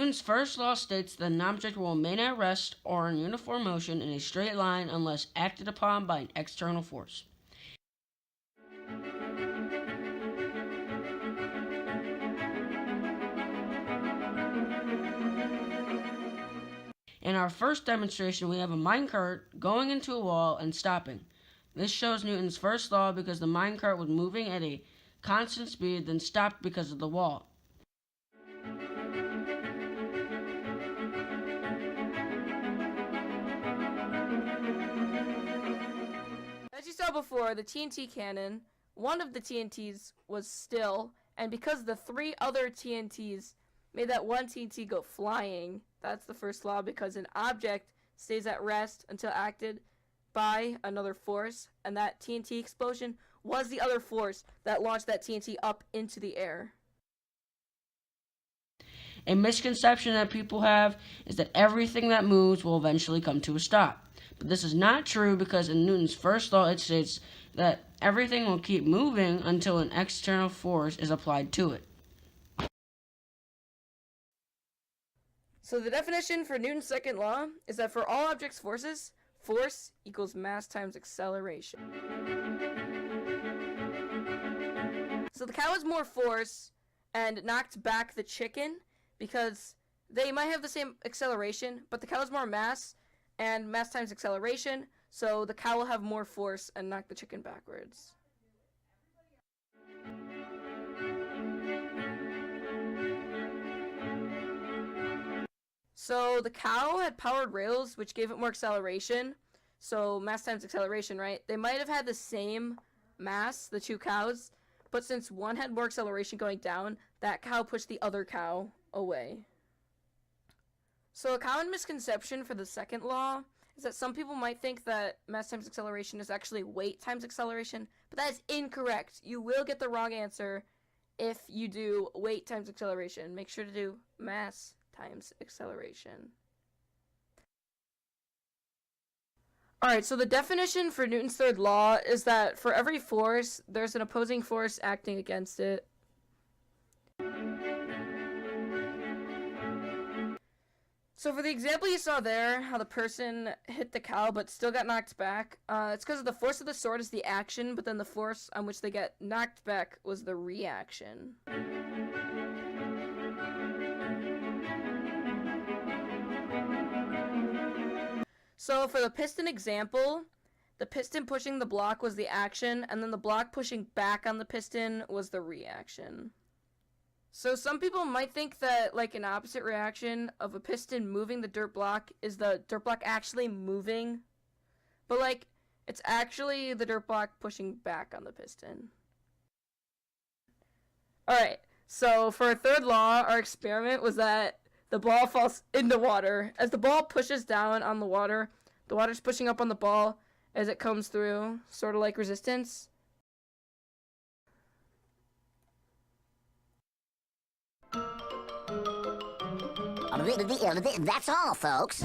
Newton's first law states that an object will remain at rest or in uniform motion in a straight line unless acted upon by an external force. In our first demonstration, we have a minecart going into a wall and stopping. This shows Newton's first law because the minecart was moving at a constant speed, then stopped because of the wall. As you saw before, the TNT cannon, one of the TNTs was still, and because the 3 other TNTs made that one TNT go flying, that's the first law, because an object stays at rest until acted by another force, and that TNT explosion was the other force that launched that TNT up into the air. A misconception that people have is that everything that moves will eventually come to a stop. But this is not true because in Newton's first law it states that everything will keep moving until an external force is applied to it. So the definition for Newton's second law is that for all objects' forces, force equals mass times acceleration. So the cow has more force and knocked back the chicken because they might have the same acceleration, but the cow has more mass and mass times acceleration, so the cow will have more force and knock the chicken backwards. So the cow had powered rails, which gave it more acceleration. So mass times acceleration, right? They might have had the same mass, the 2 cows, but since one had more acceleration going down, that cow pushed the other cow away. So a common misconception for the second law is that some people might think that mass times acceleration is actually weight times acceleration, but that is incorrect. You will get the wrong answer if you do weight times acceleration. Make sure to do mass times acceleration. Alright, so the definition for Newton's third law is that for every force, there's an opposing force acting against it. So for the example you saw there, how the person hit the cow but still got knocked back, it's because the force of the sword is the action, but then the force on which they get knocked back was the reaction. So for the piston example, the piston pushing the block was the action, and then the block pushing back on the piston was the reaction. So some people might think that like an opposite reaction of a piston moving the dirt block is the dirt block actually moving, but like it's actually the dirt block pushing back on the piston. Alright, so for our third law, our experiment was that the ball falls into water. As the ball pushes down on the water's pushing up on the ball as it comes through, sort of like resistance. That's all, folks.